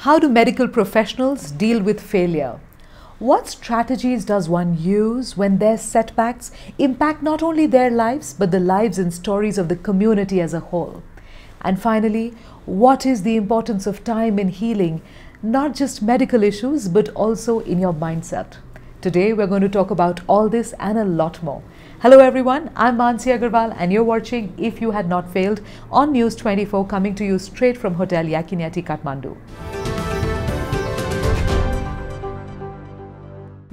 How do medical professionals deal with failure? What strategies does one use when their setbacks impact not only their lives, but the lives and stories of the community as a whole? And finally, what is the importance of time in healing, not just medical issues, but also in your mindset? Today, we're going to talk about all this and a lot more. Hello everyone, I'm Mannsi Agrawal and you're watching If You Had Not Failed on News 24, coming to you straight from Hotel Yakinyati, Kathmandu.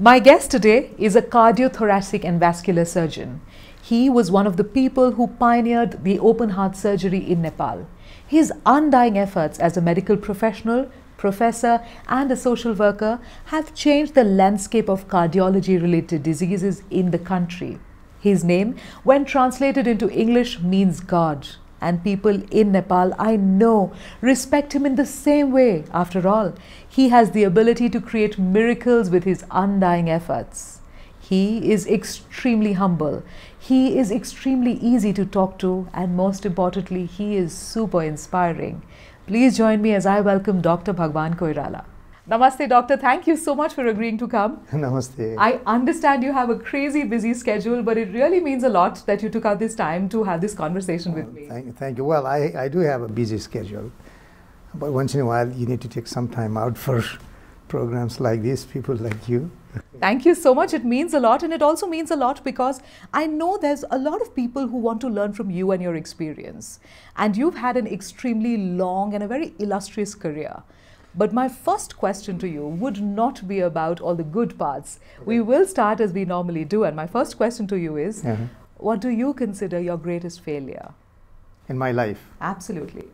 My guest today is a cardiothoracic and vascular surgeon. He was one of the people who pioneered the open heart surgery in Nepal. His undying efforts as a medical professional, professor and a social worker have changed the landscape of cardiology-related diseases in the country. His name, when translated into English, means God. And people in Nepal, I know, respect him in the same way. After all, he has the ability to create miracles with his undying efforts. He is extremely humble. He is extremely easy to talk to. And most importantly, he is super inspiring. Please join me as I welcome Dr. Bhagawan Koirala. Namaste, doctor. Thank you so much for agreeing to come. Namaste. I understand you have a crazy busy schedule, but it really means a lot that you took out this time to have this conversation with me. Thank you. Well, I do have a busy schedule, but once in a while you need to take some time out for programs like this, people like you. Thank you so much. It means a lot, and it also means a lot because I know there's a lot of people who want to learn from you and your experience. And you've had an extremely long and a very illustrious career. But my first question to you would not be about all the good parts. We will start as we normally do. And my first question to you is, what do you consider your greatest failure? In my life? Absolutely.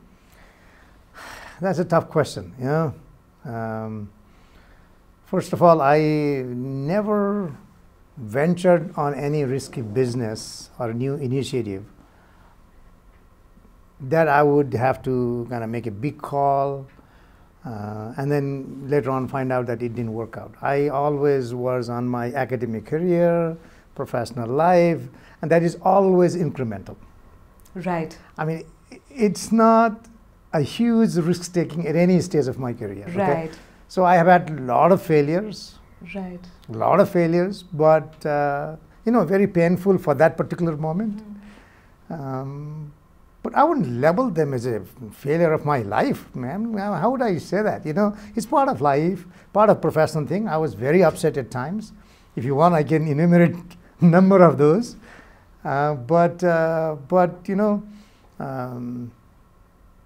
That's a tough question, you know. First of all, I never ventured on any risky business or new initiative that I would have to kind of make a big call and then later on find out that it didn't work out. I always was on my academic career, professional life, and that is always incremental. Right. I mean, it's not a huge risk-taking at any stage of my career. Right. Okay? So I have had a lot of failures. Right. A lot of failures, but you know, very painful for that particular moment. But I wouldn't label them as a failure of my life, man. How would I say that? You know, it's part of life, part of professional thing. I was very upset at times. If you want, I can enumerate a number of those. But you know,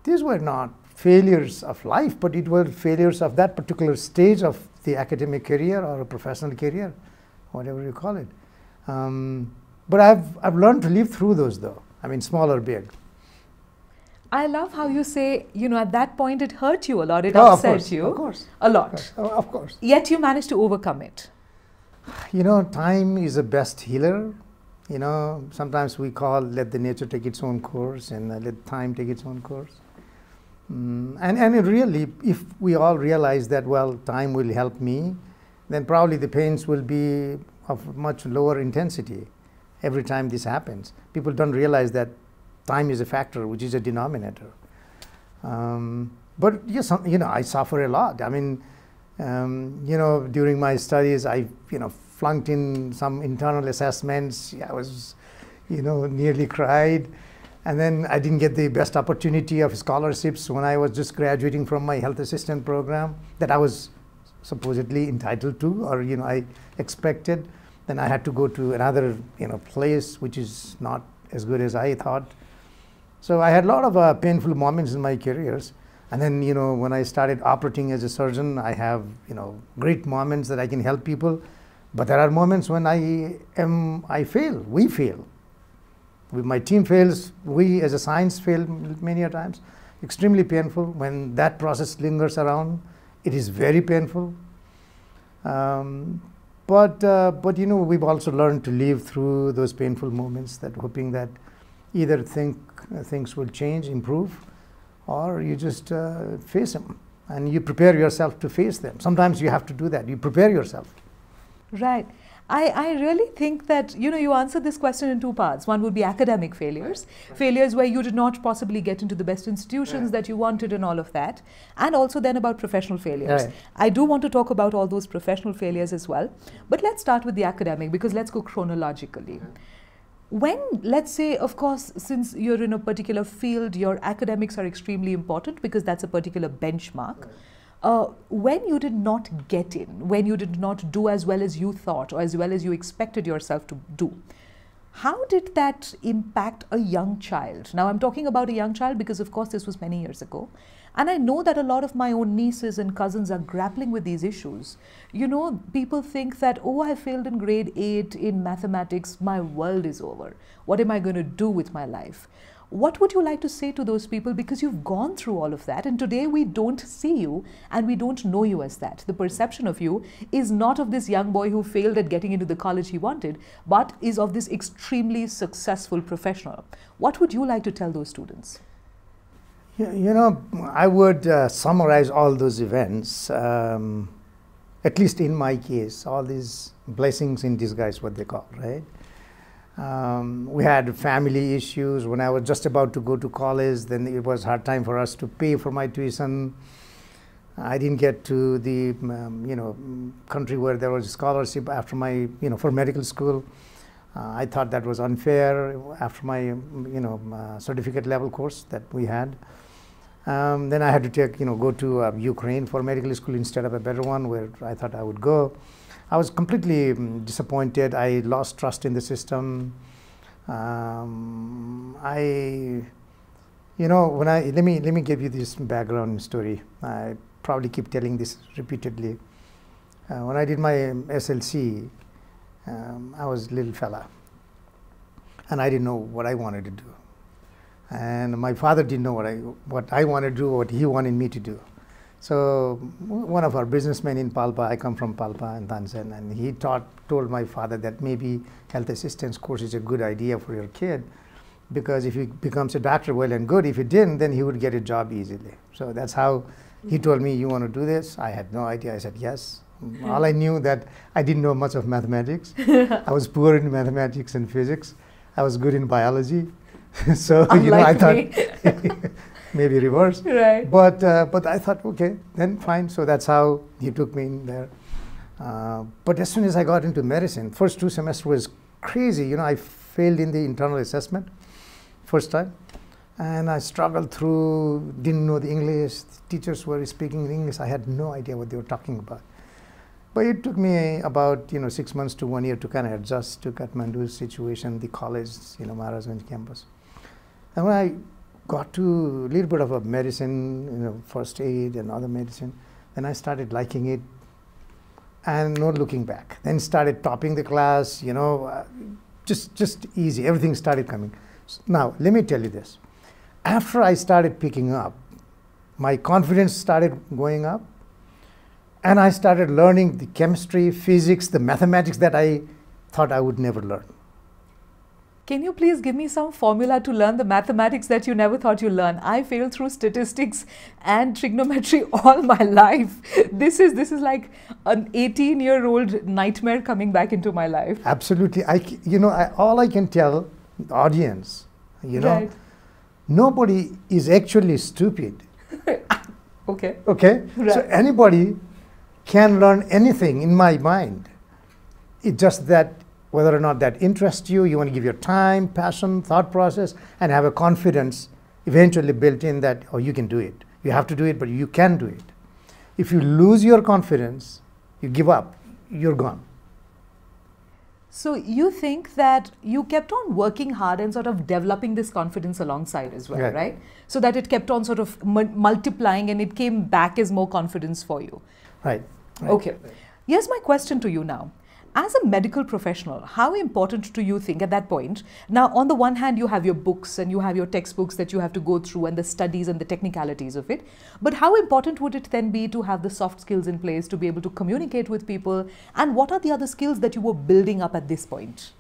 these were not failures of life, but it were failures of that particular stage of the academic career or a professional career, whatever you call it. But I've learned to live through those, though. I mean, small or big. I love how you say, you know, at that point it hurt you a lot, it upset you. Of course. A lot. Of course. Yet you managed to overcome it. You know, time is the best healer. You know, sometimes we call let the nature take its own course and let time take its own course. And it really, if we all realize that, well, time will help me, then probably the pains will be of much lower intensity every time this happens. People don't realize that time is a factor, which is a denominator. But yes, you know, I suffer a lot. I mean, you know, during my studies, I, you know, flunked in some internal assessments. I was, you know, nearly cried. And then I didn't get the best opportunity of scholarships when I was just graduating from my health assistant program that I was supposedly entitled to, or, you know, I expected. Then I had to go to another, you know, place which is not as good as I thought. So I had a lot of painful moments in my careers. And then, you know, when I started operating as a surgeon, I have, you know, great moments that I can help people. But there are moments when I fail, we fail. My team fails, we as a science fail many a times. Extremely painful. When that process lingers around, it is very painful. But you know, we've also learned to live through those painful moments, that hoping that either things will change, improve, or you just face them. And you prepare yourself to face them. Sometimes you have to do that. You prepare yourself. Right. I really think that, you answered this question in two parts. One would be academic failures, failures where you did not possibly get into the best institutions that you wanted and all of that. And also then about professional failures. I do want to talk about all those professional failures as well. But let's start with the academic, because let's go chronologically. When, let's say, of course, since you're in a particular field, your academics are extremely important because that's a particular benchmark. When you did not get in, when you did not do as well as you thought or as well as you expected yourself to do, how did that impact a young child? Now, I'm talking about a young child because, of course, this was many years ago. And I know that a lot of my own nieces and cousins are grappling with these issues. People think that, oh, I failed in grade 8 in mathematics, my world is over. What am I going to do with my life? What would you like to say to those people? Because you've gone through all of that, and today we don't see you and we don't know you as that. The perception of you is not of this young boy who failed at getting into the college he wanted, but is of this extremely successful professional. What would you like to tell those students? I would summarize all those events, at least in my case, all these blessings in disguise, what they call, right? We had family issues. When I was just about to go to college, then it was hard time for us to pay for my tuition. I didn't get to the country where there was a scholarship after my for medical school. I thought that was unfair after my certificate level course that we had. Then I had to go to Ukraine for medical school instead of a better one where I thought I would go. I was completely disappointed. I lost trust in the system. Let me give you this background story. I probably keep telling this repeatedly. When I did my SLC, I was a little fella, and I didn't know what I wanted to do. And my father didn't know what I wanted to do, what he wanted me to do. So one of our businessmen in Palpa, I come from Palpa in Tanzania, and he told my father that maybe health assistance course is a good idea for your kid, because if he becomes a doctor, well and good. If he didn't, then he would get a job easily. So that's how he told me, you want to do this? I had no idea. I said yes. All I knew that I didn't know much of mathematics. I was poor in mathematics and physics. I was good in biology. So I thought maybe reverse. Right. But I thought, okay, then fine. So that's how he took me in there. But as soon as I got into medicine, first 2 semesters was crazy. I failed in the internal assessment first time. And I struggled through, didn't know the English. The teachers were speaking in English. I had no idea what they were talking about. But it took me about 6 months to 1 year to kind of adjust to Kathmandu's situation, the college, Maharajganj campus. And when I got to a little bit of a medicine, first aid and other medicine, then I started liking it and no looking back. Then started topping the class, just easy. Everything started coming. Now, let me tell you this. After I started picking up, my confidence started going up, and I started learning the chemistry, physics, the mathematics that I thought I would never learn. Can you please give me some formula to learn the mathematics that you never thought you'd learn? I failed through statistics and trigonometry all my life. This is like an 18-year-old nightmare coming back into my life. Absolutely. All I can tell the audience, right. Nobody is actually stupid. Okay. Okay? Right. So anybody can learn anything in my mind. It's just that whether or not that interests you, you want to give your time, passion, thought process, and have a confidence eventually built in that, oh, you can do it. You have to do it, but you can do it. If you lose your confidence, you give up, you're gone. So you think that you kept on working hard and sort of developing this confidence alongside as well, right? So that it kept on sort of multiplying and it came back as more confidence for you. Right. Okay. Here's my question to you now. As a medical professional, how important do you think at that point? Now, on the one hand, you have your books and you have your textbooks that you have to go through and the studies and the technicalities of it. But how important would it then be to have the soft skills in place to be able to communicate with people? And what are the other skills that you were building up at this point?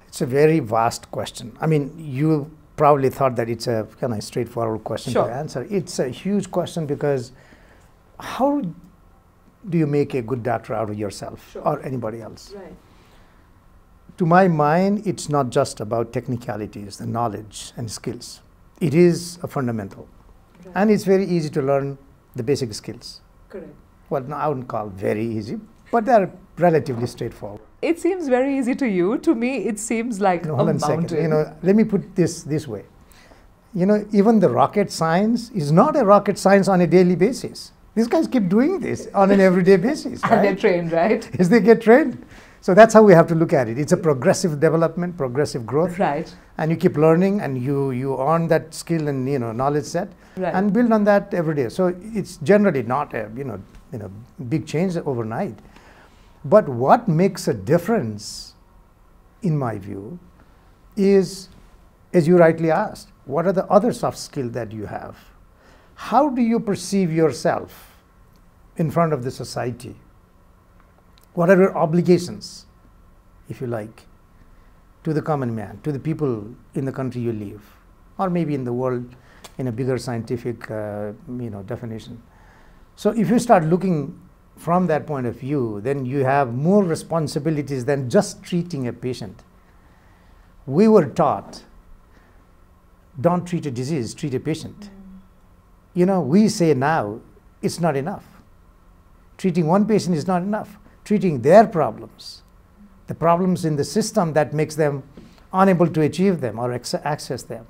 It's a very vast question. I mean, you probably thought that it's a kind of straightforward question to answer. It's a huge question because how do you make a good doctor out of yourself or anybody else? Right. To my mind, it's not just about technicalities, the knowledge and skills. It is a fundamental. Right. And it's very easy to learn the basic skills. Correct. Well, no, I wouldn't call very easy, but they're relatively straightforward. It seems very easy to you. To me, it seems like Hold on a mountain. a second. Let me put this way. Even the rocket science is not a rocket science on a daily basis. These guys keep doing this on an everyday basis. And right? they're trained, right? Yes, they get trained. So that's how we have to look at it. It's a progressive development, progressive growth. Right. And you keep learning, and you earn that skill and knowledge set, Right. and build on that every day. So it's generally not a big change overnight. But what makes a difference, in my view, is, as you rightly asked, what are the other soft skills that you have? How do you perceive yourself in front of the society? What are your obligations, if you like, to the common man, to the people in the country you live, or maybe in the world in a bigger scientific definition? So if you start looking from that point of view, then you have more responsibilities than just treating a patient. We were taught, don't treat a disease, treat a patient. We say now, it's not enough. Treating one patient is not enough. Treating their problems, the problems in the system that makes them unable to achieve them or access them.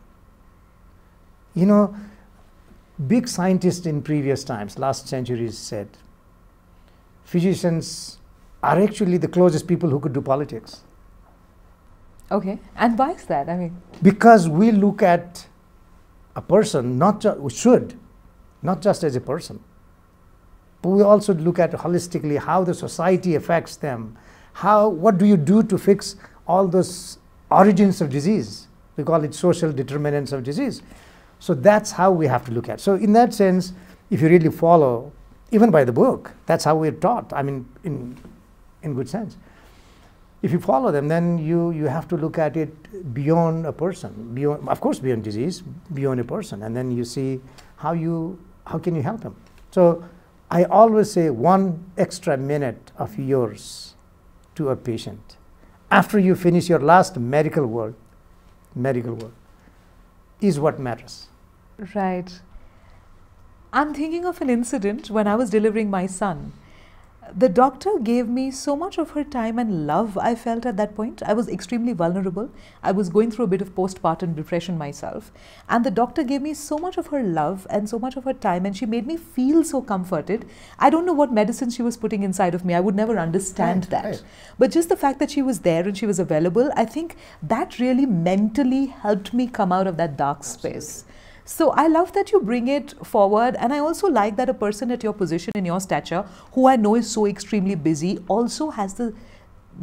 Big scientists in previous times, last centuries, said physicians are actually the closest people who could do politics. Okay. And why is that? I mean, because we look at a person, not just as a person, but we also look at holistically how the society affects them. What do you do to fix all those origins of disease? We call it social determinants of disease. So that's how we have to look at it. So in that sense, if you really follow, even by the book, that's how we're taught, I mean, in good sense. If you follow them, then you have to look at it beyond a person, beyond disease, beyond a person, and then you see how can you help him. So I always say 1 extra minute of yours to a patient after you finish your last medical work is what matters. right. I'm thinking of an incident when I was delivering my son. The doctor gave me so much of her time and love. I felt at that point I was extremely vulnerable. I was going through a bit of postpartum depression myself. And the doctor gave me so much of her love and so much of her time, and she made me feel so comforted. I don't know what medicine she was putting inside of me. I would never understand that. Right. But just the fact that she was there and she was available, I think that really mentally helped me come out of that dark space. So I love that you bring it forward, and I also like that a person at your position, in your stature, who I know is so extremely busy, also has the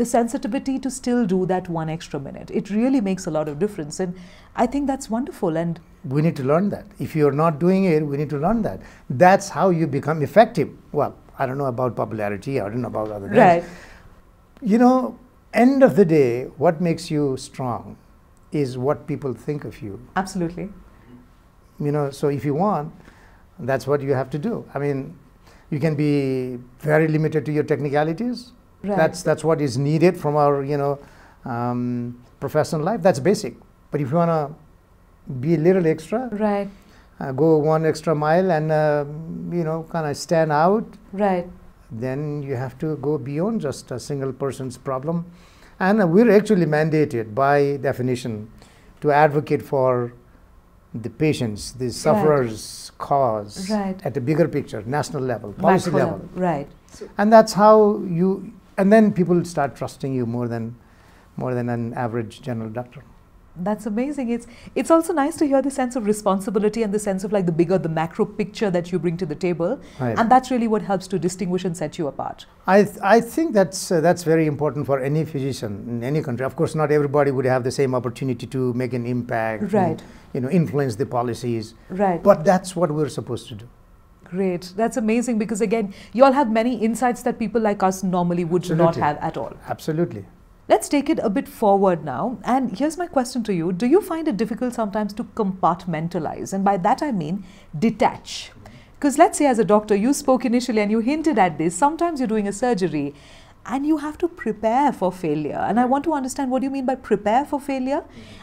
sensitivity to still do that 1 extra minute. It really makes a lot of difference, and I think that's wonderful. And we need to learn that. If you're not doing it, we need to learn that. That's how you become effective. Well, I don't know about popularity, I don't know about other things. right, End of the day, what makes you strong is what people think of you. absolutely. So if you want, that's what you have to do. I mean, you can be very limited to your technicalities. Right. That's what is needed from our, professional life. That's basic. But if you want to be a little extra, Right, go 1 extra mile and, kind of stand out, right, then you have to go beyond just a single person's problem. And we're actually mandated by definition to advocate for the patients, the sufferers' cause Right. at a bigger picture, national level, policy Macro level. right. And that's how and then people start trusting you more than an average general doctor. That's amazing. It's also nice to hear the sense of responsibility and the sense of like the macro picture that you bring to the table, Right. and that's really what helps to distinguish and set you apart. I think that's very important for any physician in any country. Of course, not everybody would have the same opportunity to make an impact, Right. and, influence the policies. Right. But that's what we're supposed to do. Great. That's amazing, because again, you all have many insights that people like us normally would not Absolutely. have at all. Absolutely. Let's take it a bit forward now. And here's my question to you. Do you find it difficult sometimes to compartmentalize? And by that I mean detach. Because let's say as a doctor, you spoke initially and you hinted at this. Sometimes you're doing a surgery and you have to prepare for failure. And I want to understand what you mean by prepare for failure.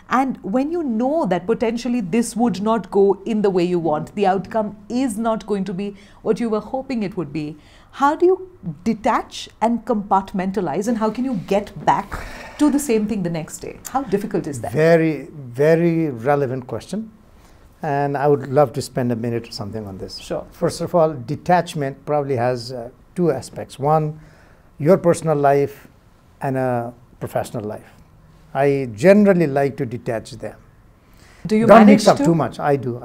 And when you know that potentially this would not go in the way you want, the outcome is not going to be what you were hoping it would be, how do you detach and compartmentalize, and how can you get back to the same thing the next day? How difficult is that? Very, very relevant question. And I would love to spend a minute or something on this. Sure. First of all, detachment probably has two aspects. One, your personal life and a professional life. I generally like to detach them. Do you Don't manage mix up to? too much. I do.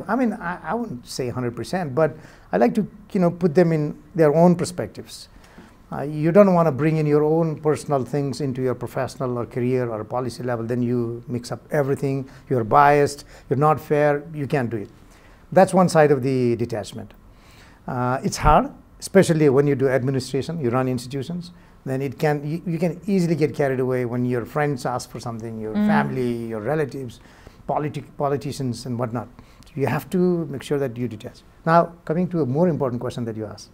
I mean, I wouldn't say 100%, but I like to, put them in their own perspectives. You don't want to bring in your own personal things into your professional or career or policy level. Then you mix up everything. You're biased. You're not fair. You can't do it. That's one side of the detachment. It's hard, especially when you do administration. You run institutions. Then you can easily get carried away when your friends ask for something, your family, your relatives, politicians, and whatnot. So you have to make sure that you detach. Now, coming to a more important question that you asked.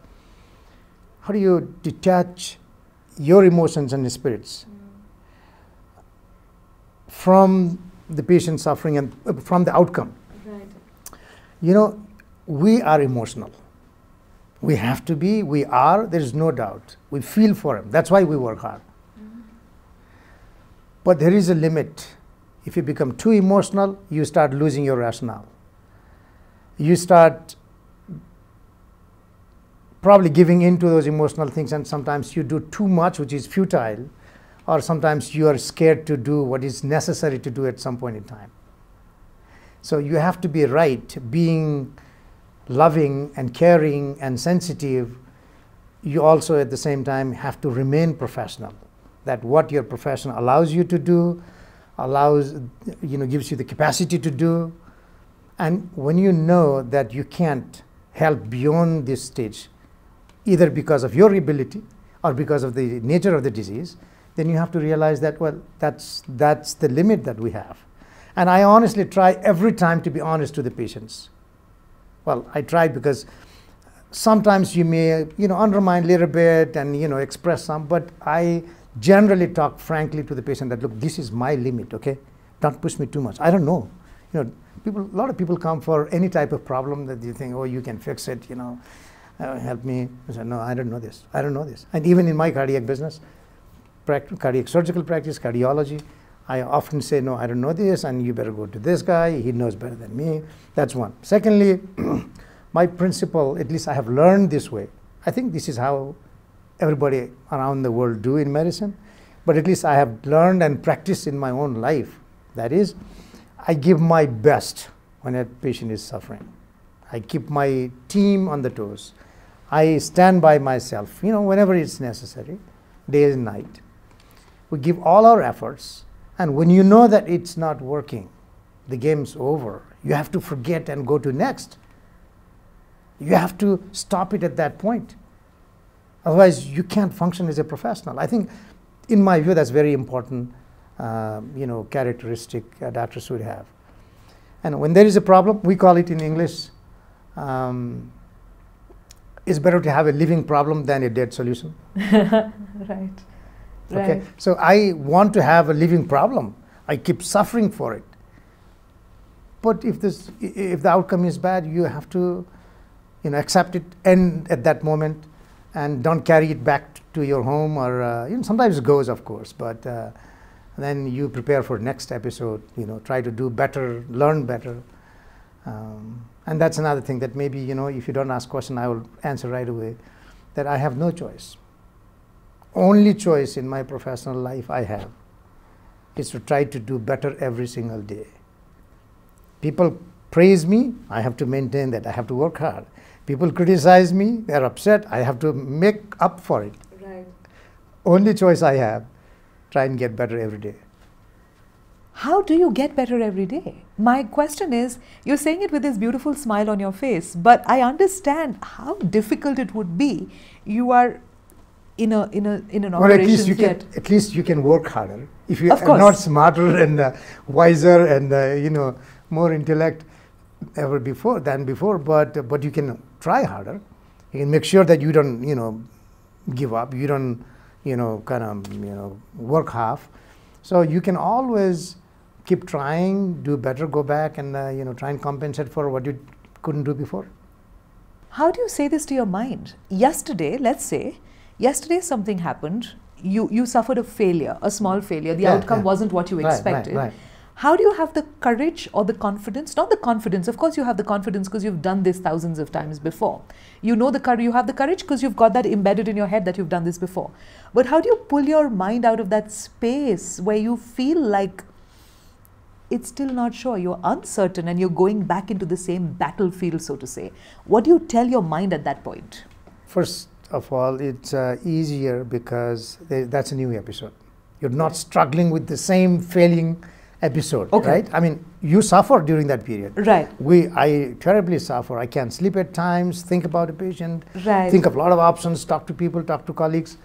How do you detach your emotions and spirits from the patient suffering and from the outcome? Right. We are emotional. We have to be, we are, there is no doubt. We feel for him. That's why we work hard. But there is a limit. If you become too emotional, you start losing your rationale. You start probably giving into those emotional things, and sometimes you do too much, which is futile, or sometimes you are scared to do what is necessary to do at some point in time. So you have to be right, being loving and caring and sensitive. You also at the same time have to remain professional, that what your profession allows you to do, gives you the capacity to do. And when you know that you can't help beyond this stage, either because of your ability or because of the nature of the disease, then you have to realize that, well, that's the limit that we have. And I honestly try every time to be honest to the patients. Well, I try because sometimes you may, undermine a little bit and, express some, but I generally talk frankly to the patient that, look, this is my limit, okay? Don't push me too much. I don't know. A lot of people come for any type of problem that you think, oh, you can fix it, help me. I said, no, I don't know this. I don't know this. And even in my cardiac business, cardiac surgical practice, cardiology, I often say, no, I don't know this, and you better go to this guy. He knows better than me. That's one. Secondly, my principle, at least I have learned this way. I think this is how everybody around the world do in medicine, but at least I have learned and practiced in my own life. That is, I give my best when a patient is suffering. I keep my team on the toes. I stand by myself, whenever it's necessary, day and night. We give all our efforts, and when you know that it's not working, the game's over. You have to forget and go to next. You have to stop it at that point. Otherwise, you can't function as a professional. I think, in my view, that's very important, characteristic doctors should have. And when there is a problem, we call it in English, it's better to have a living problem than a dead solution. Right. Okay. So I want to have a living problem. I keep suffering for it. But if the outcome is bad, you have to, accept it and at that moment, and don't carry it back to your home, or sometimes it goes, of course, but then you prepare for next episode. Try to do better, learn better. And that's another thing that maybe, if you don't ask question, I will answer right away, that I have no choice. Only choice in my professional life I have is to try to do better every single day. People praise me, I have to maintain that. I have to work hard. People criticize me, they're upset, I have to make up for it. Right. Only choice I have, try and get better every day. How do you get better every day? My question is, you're saying it with this beautiful smile on your face, but I understand how difficult it would be. You are in an operation theatre. At least you can work harder. If you are not smarter and wiser and more intellect, ever before than before, but you can try harder. You can make sure that you don't, give up. You don't, kind of, work half. So you can always keep trying, do better, go back and, try and compensate for what you couldn't do before. How do you say this to your mind? Yesterday, let's say, something happened. You suffered a failure, a small failure. The outcome wasn't what you expected. Right. How do you have the courage or the confidence? Not the confidence. Of course, you have the confidence because you've done this thousands of times before. You know the courage. You have the courage because you've got that embedded in your head that you've done this before. But how do you pull your mind out of that space where you feel like it's still not sure, you're uncertain, and you're going back into the same battlefield, so to say? What do you tell your mind at that point? First of all, it's easier because that's a new episode. You're not struggling with the same failing episode, right? I mean, you suffer during that period. Right. I terribly suffer. I can't sleep at times, think about a patient, right. think of a lot of options, talk to people, talk to colleagues.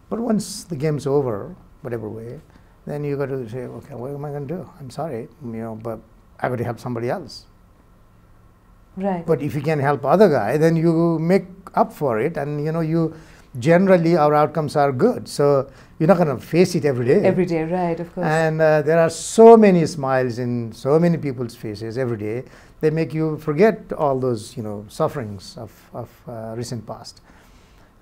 But once the game's over, whatever way, then you got to say, okay, what am I going to do? I'm sorry, but I got to help somebody else. Right. But if you can help other guy, then you make up for it, and you generally our outcomes are good. So you're not going to face it every day. Every day, right, of course. And there are so many smiles in so many people's faces every day. They make you forget all those sufferings of recent past.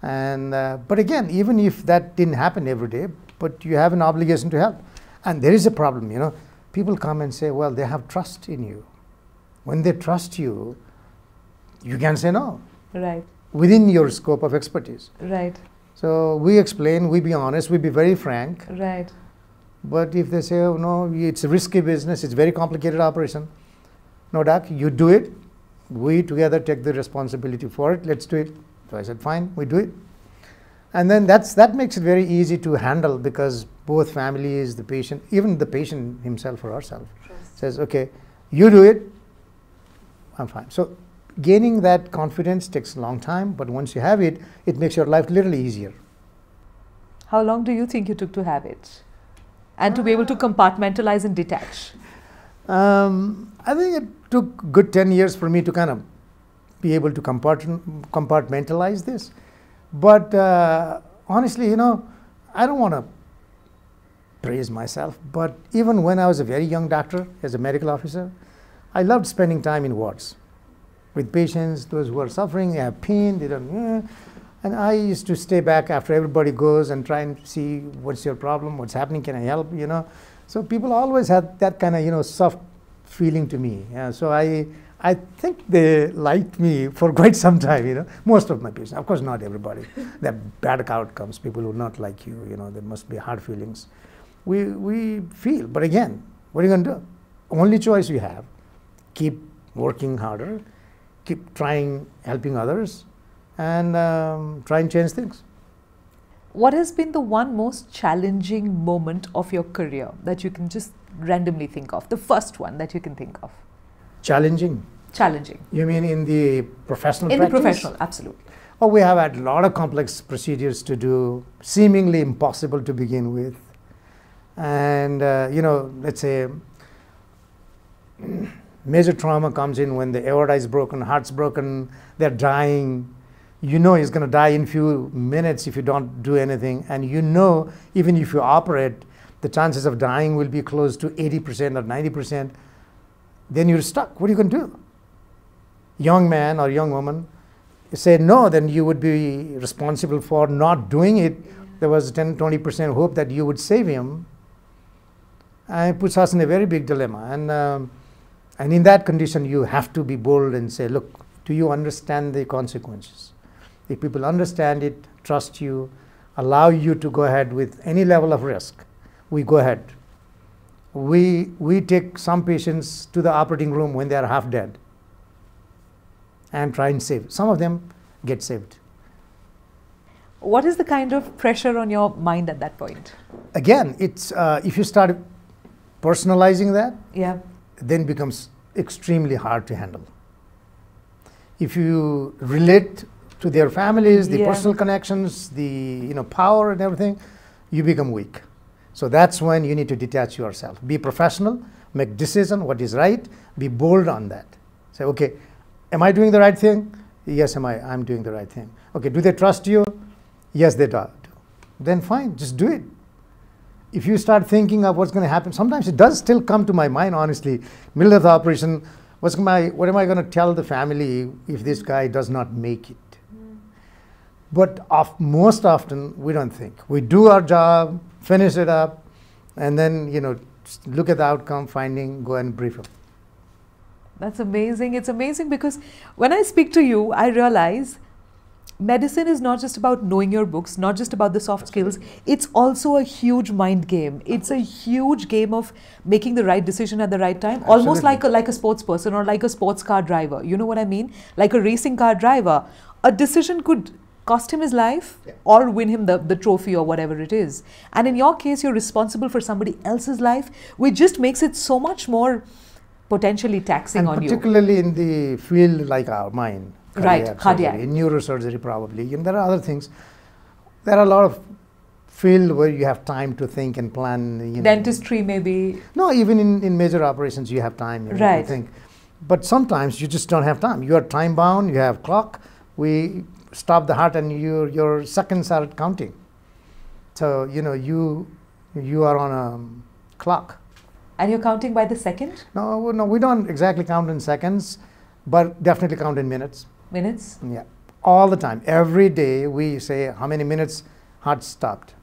And but again, even if that didn't happen every day, but you have an obligation to help. And there is a problem, people come and say, well, they have trust in you. When they trust you, you can say no. Right. Within your scope of expertise. Right. So we explain, we be honest, we be very frank. Right. But if they say, oh, no, it's a risky business, it's a very complicated operation. No, doc, you do it. We together take the responsibility for it. Let's do it. So I said, fine, we do it. And then that makes it very easy to handle, because both families, the patient, even the patient himself or herself says, okay, you do it, I'm fine. So gaining that confidence takes a long time, but once you have it, it makes your life literally easier. How long do you think you took to have it? And to be able to compartmentalize and detach? I think it took good 10 years for me to kind of be able to compartmentalize this. But honestly, I don't want to praise myself, but even when I was a very young doctor, as a medical officer, I loved spending time in wards with patients, those who are suffering, they have pain, they don't, and I used to stay back after everybody goes and try and see what's your problem, what's happening, can I help, So people always had that kind of, soft feeling to me. So I think they liked me for quite some time, most of my patients. Of course, not everybody. There are bad outcomes. People who not like you, there must be hard feelings. We feel, but again, what are you going to do? Only choice you have, keep working harder, keep trying helping others, and try and change things. What has been the one most challenging moment of your career that you can just randomly think of? The first one that you can think of. Challenging? Challenging. You mean in the professional practice? In the professional, absolutely. Oh, we have had a lot of complex procedures to do, seemingly impossible to begin with. And, let's say, major trauma comes in when the aorta is broken, heart's broken, they're dying. He's going to die in few minutes if you don't do anything. And even if you operate, the chances of dying will be close to 80% or 90%. Then you're stuck. What are you going to do? Young man or young woman, you say no, then you would be responsible for not doing it. There was 10-20% hope that you would save him. And it puts us in a very big dilemma. And in that condition, you have to be bold and say, look, do you understand the consequences? If people understand it, trust you, allow you to go ahead with any level of risk, we go ahead. We take some patients to the operating room when they are half dead and try and save. Some of them get saved. What is the kind of pressure on your mind at that point? Again, it's if you start personalizing that, then it becomes extremely hard to handle. If you relate to their families, the personal connections, the power and everything, you become weak. So that's when you need to detach yourself. Be professional, make decision what is right, be bold on that. Say, okay, am I doing the right thing? Yes, I'm doing the right thing. Okay, do they trust you? Yes, they do. Then fine, just do it. If you start thinking of what's going to happen, sometimes it does still come to my mind, honestly, middle of the operation, what am I going to tell the family if this guy does not make it? But most often, we don't think. We do our job, finish it up, and then, look at the outcome, go and brief them. That's amazing. It's amazing because when I speak to you, I realize medicine is not just about knowing your books, not just about the soft skills. It's also a huge mind game. It's a huge game of making the right decision at the right time, almost like a sports person or like a sports car driver. You know what I mean? Like a racing car driver. A decision could cost him his life or win him the trophy or whatever it is. And in your case, you're responsible for somebody else's life, which just makes it so much more potentially taxing on you. Particularly in the field like mine. Cardiac. In neurosurgery probably. There are other things. There are a lot of field where you have time to think and plan. Dentistry maybe. No, even in major operations you have time to think. But sometimes you just don't have time. You are time bound, you have clock. We stop the heart and your seconds are counting. So, you are on a clock. And you're counting by the second? No, we don't exactly count in seconds, but definitely count in minutes. Minutes? Yeah, all the time. Every day we say how many minutes heart stopped.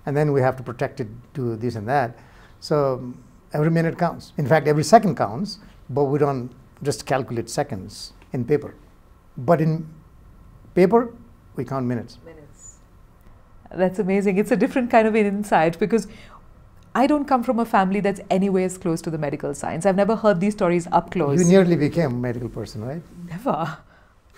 And then we have to protect it, do this and that. So every minute counts. In fact, every second counts, but we don't just calculate seconds in paper. But in paper, we count minutes. That's amazing. It's a different kind of an insight because I don't come from a family that's anyways close to the medical science. I've never heard these stories up close. You nearly became a medical person, right? Never.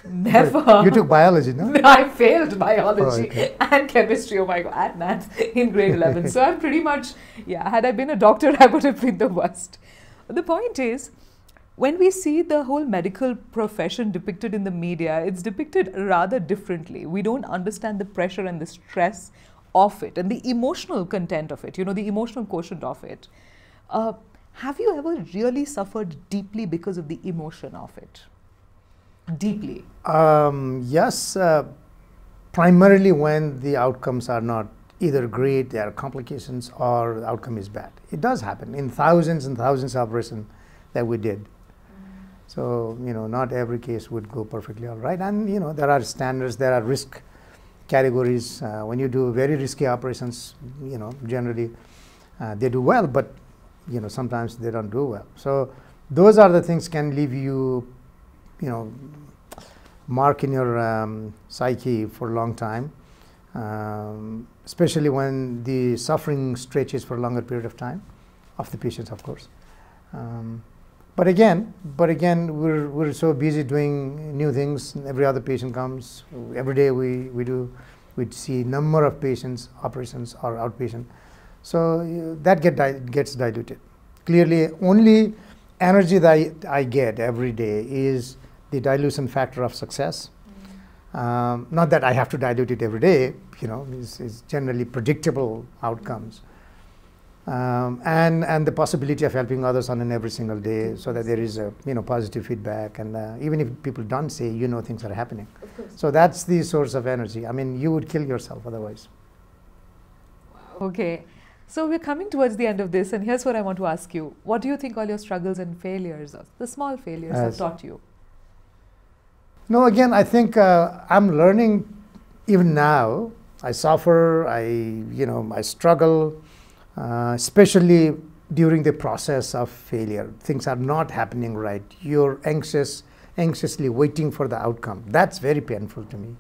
Never. You took biology, no? I failed biology and chemistry, oh my God, and maths in grade 11. So I'm pretty much, had I been a doctor, I would have been the worst. The point is, when we see the whole medical profession depicted in the media, it's depicted rather differently. We don't understand the pressure and the stress of it and the emotional content of it, the emotional quotient of it. Have you ever really suffered deeply because of the emotion of it? Deeply? Yes, primarily when the outcomes are not either great, there are complications, or the outcome is bad. It does happen in thousands and thousands of operations that we did. So, not every case would go perfectly all right. And, there are standards, there are risk categories. When you do very risky operations, generally they do well, but, sometimes they don't do well. So those are the things can leave you, mark in your psyche for a long time, especially when the suffering stretches for a longer period of time of the patients, of course. But again, we're so busy doing new things. Every other patient comes. Every day we see number of patients, operations or outpatient. So that gets diluted. Clearly, only energy that I get every day is the dilution factor of success. Not that I have to dilute it every day. It's generally predictable outcomes. And the possibility of helping others on an every single day, so that there is a positive feedback, and even if people don't say, things are happening. So that's the source of energy. I mean, you would kill yourself otherwise. Wow. Okay, so we're coming towards the end of this, and here's what I want to ask you: what do you think all your struggles and failures, the small failures, have taught you? No, again, I think I'm learning even now. I suffer. I struggle. Especially during the process of failure. Things are not happening right. You're anxiously waiting for the outcome. That's very painful to me.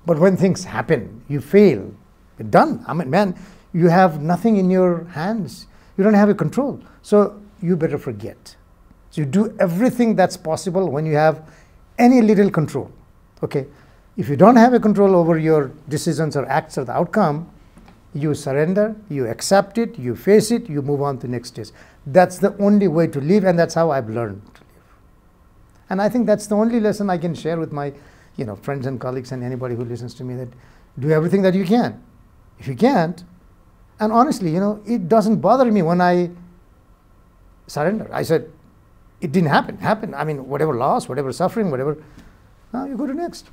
But when things happen, you fail, you're done. I mean, man, you have nothing in your hands. You don't have a control. So you better forget. So you do everything that's possible when you have any little control. Okay? If you don't have a control over your decisions or acts or the outcome, you surrender, you accept it, you face it, you move on to the next stage. That's the only way to live, and that's how I've learned to live. And I think that's the only lesson I can share with my friends and colleagues and anybody who listens to me, that do everything that you can. If you can't, and honestly, it doesn't bother me when I surrender. I said, it didn't happen. I mean, whatever loss, whatever suffering, whatever, now you go to next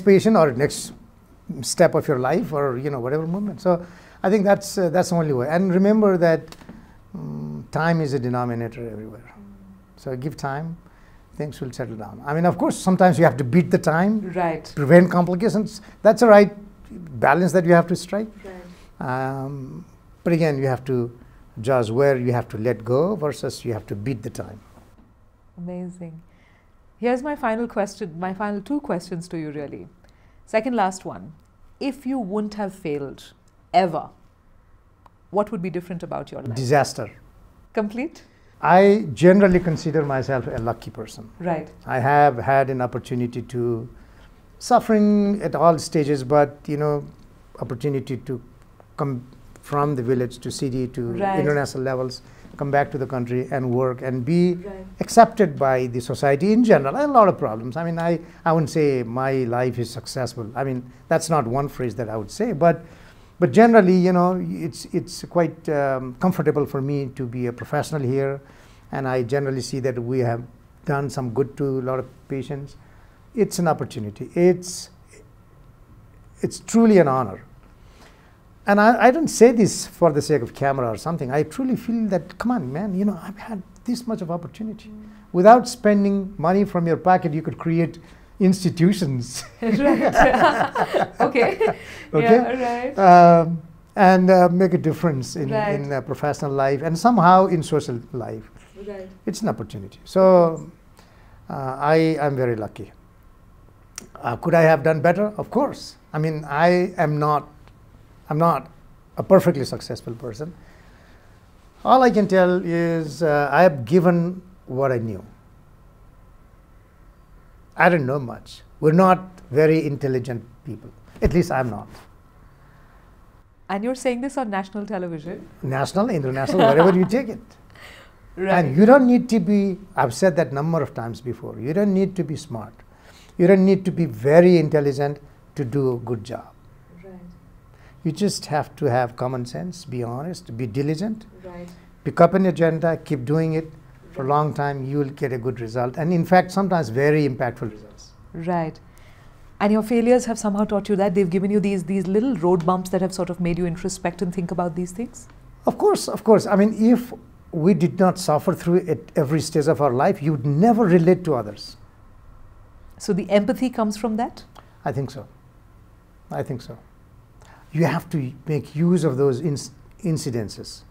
patient or next step of your life, or whatever movement. So I think that's the only way. And remember that time is a denominator everywhere. So give time, things will settle down. I mean, of course, sometimes you have to beat the time, right, prevent complications. That's the right balance that you have to strike. Right. But again, you have to judge where you have to let go versus you have to beat the time. Amazing. Here's my final question, my final two questions to you, really. Second last one. If you wouldn't have failed, ever, what would be different about your life? Disaster. Complete? I generally consider myself a lucky person. Right. I have had an opportunity to, suffering at all stages, but opportunity to come from the village to city to right, international levels, come back to the country and work and be right, accepted by the society in general. I had a lot of problems. I mean, I wouldn't say my life is successful. I mean, that's not one phrase that I would say, but generally, it's quite comfortable for me to be a professional here, and I generally see that we have done some good to a lot of patients. It's an opportunity. It's truly an honor. And I don't say this for the sake of camera or something. I truly feel that, come on, man, I've had this much of opportunity. Without spending money from your pocket, you could create institutions. Right. Okay. Okay. Yeah, right. And make a difference in right, professional life and somehow in social life. right. It's an opportunity. So I am very lucky. Could I have done better? Of course. I mean, I'm not a perfectly successful person. All I can tell is I have given what I knew. I don't know much. We're not very intelligent people. At least I'm not. And you're saying this on national television? National, international, wherever you take it. Right. And you don't need to be, I've said that number of times before, you don't need to be smart. You don't need to be very intelligent to do a good job. Right. You just have to have common sense, be honest, be diligent, Right. pick up an agenda, keep doing it for a long time, you will get a good result. And in fact, sometimes very impactful results. Right. And your failures have somehow taught you that? They've given you these little road bumps that have sort of made you introspect and think about these things? Of course, of course. I mean, if we did not suffer through it at every stage of our life, you would never relate to others. So the empathy comes from that? I think so. I think so. You have to make use of those incidences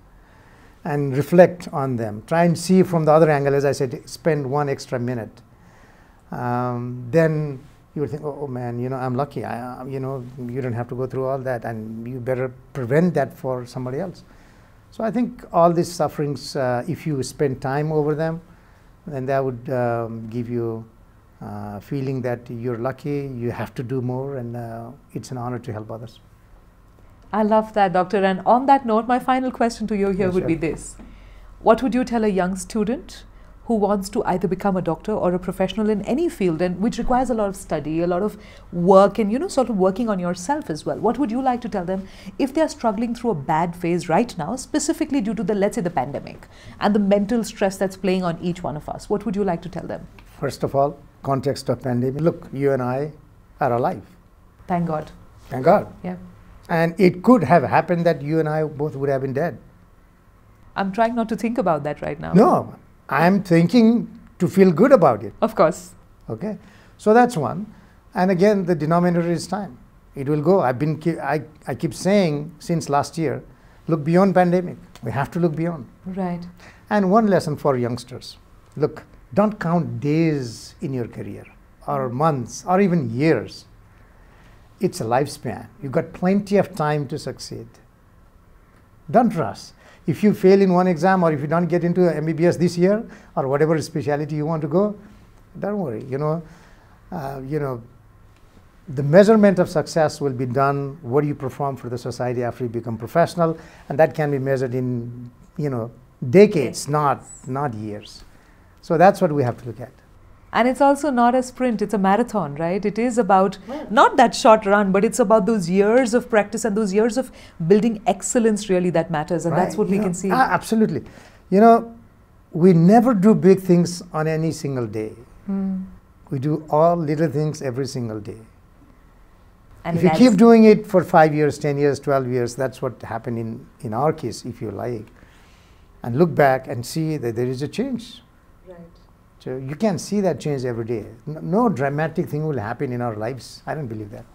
and reflect on them. Try and see from the other angle, as I said, spend one extra minute. Then you would think, oh man, I'm lucky. You don't have to go through all that, and you better prevent that for somebody else. So I think all these sufferings, if you spend time over them, then that would give you feeling that you're lucky, you have to do more, and it's an honor to help others. I love that, Doctor. And on that note, my final question to you here would be this. What would you tell a young student who wants to either become a doctor or a professional in any field, and which requires a lot of study, a lot of work, and sort of working on yourself as well? What would you like to tell them if they are struggling through a bad phase right now, specifically due to the, let's say, the pandemic and the mental stress that's playing on each one of us? What would you like to tell them? First of all, context of pandemic. Look, you and I are alive. Thank God. Thank God. Yeah. And it could have happened that you and I both would have been dead. I'm trying not to think about that right now. No, I'm thinking to feel good about it. Of course. Okay, so that's one. And again, the denominator is time. It will go. I keep saying since last year, look beyond pandemic. We have to look beyond. Right. And one lesson for youngsters. Look, don't count days in your career or months or even years. It's a lifespan. You've got plenty of time to succeed. Don't rush. If you fail in one exam, or if you don't get into MBBS this year, or whatever specialty you want to go, don't worry. The measurement of success will be done. What do you perform for the society after you become professional, and that can be measured in decades, not years. So that's what we have to look at. And it's also not a sprint, it's a marathon, right? It is about not that short run, but it's about those years of practice and those years of building excellence really that matters. And that's what we can see. Absolutely. we never do big things on any single day. We do all little things every single day. And if you keep doing it for 5 years, 10 years, 12 years, that's what happened in our case, if you like. And look back and see that there is a change. Right. So you can see that change every day. No dramatic thing will happen in our lives. I don't believe that.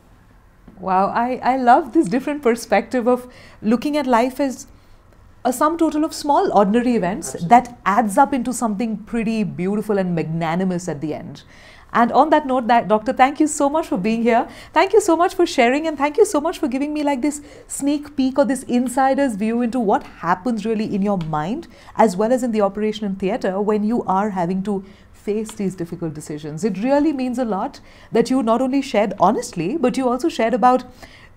Wow, I love this different perspective of looking at life as a sum total of small ordinary events that adds up into something pretty beautiful and magnanimous at the end. And on that note, Doctor, thank you so much for being here. Thank you so much for sharing, and thank you so much for giving me like this sneak peek or this insider's view into what happens really in your mind as well as in the operation and theatre when you are having to face these difficult decisions. It really means a lot that you not only shared honestly, but you also shared about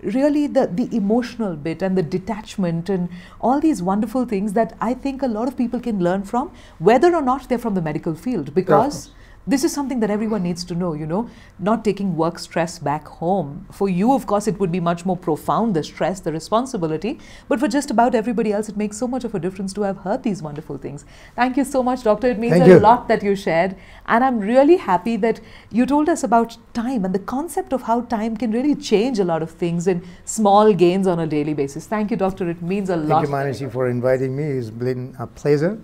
really the emotional bit and the detachment and all these wonderful things that I think a lot of people can learn from, whether or not they're from the medical field, because this is something that everyone needs to know, you know, not taking work stress back home. For you, of course, it would be much more profound, the stress, the responsibility, but for just about everybody else, it makes so much of a difference to have heard these wonderful things. Thank you so much, Doctor. It means a lot that you shared. And I'm really happy that you told us about time and the concept of how time can really change a lot of things in small gains on a daily basis. Thank you, Doctor. It means a lot. Thank you, Mannsi, for inviting me. It's been a pleasure.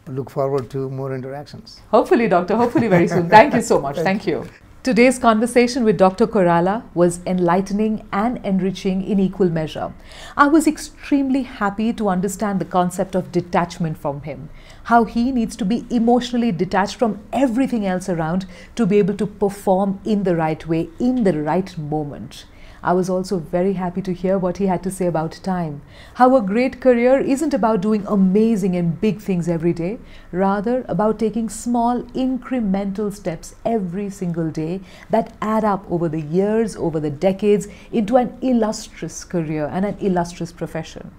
Look forward to more interactions. Hopefully, Doctor. Hopefully very soon. Thank you so much. Thank you. Today's conversation with Dr. Koirala was enlightening and enriching in equal measure. I was extremely happy to understand the concept of detachment from him, how he needs to be emotionally detached from everything else around to be able to perform in the right way, in the right moment. I was also very happy to hear what he had to say about time, how a great career isn't about doing amazing and big things every day, rather about taking small incremental steps every single day that add up over the years, over the decades into an illustrious career and an illustrious profession.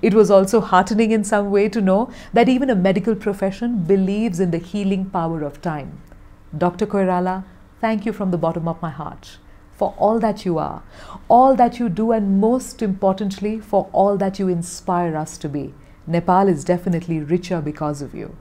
It was also heartening in some way to know that even a medical profession believes in the healing power of time. Dr. Koirala, thank you from the bottom of my heart for all that you are, all that you do, and most importantly, for all that you inspire us to be. Nepal is definitely richer because of you.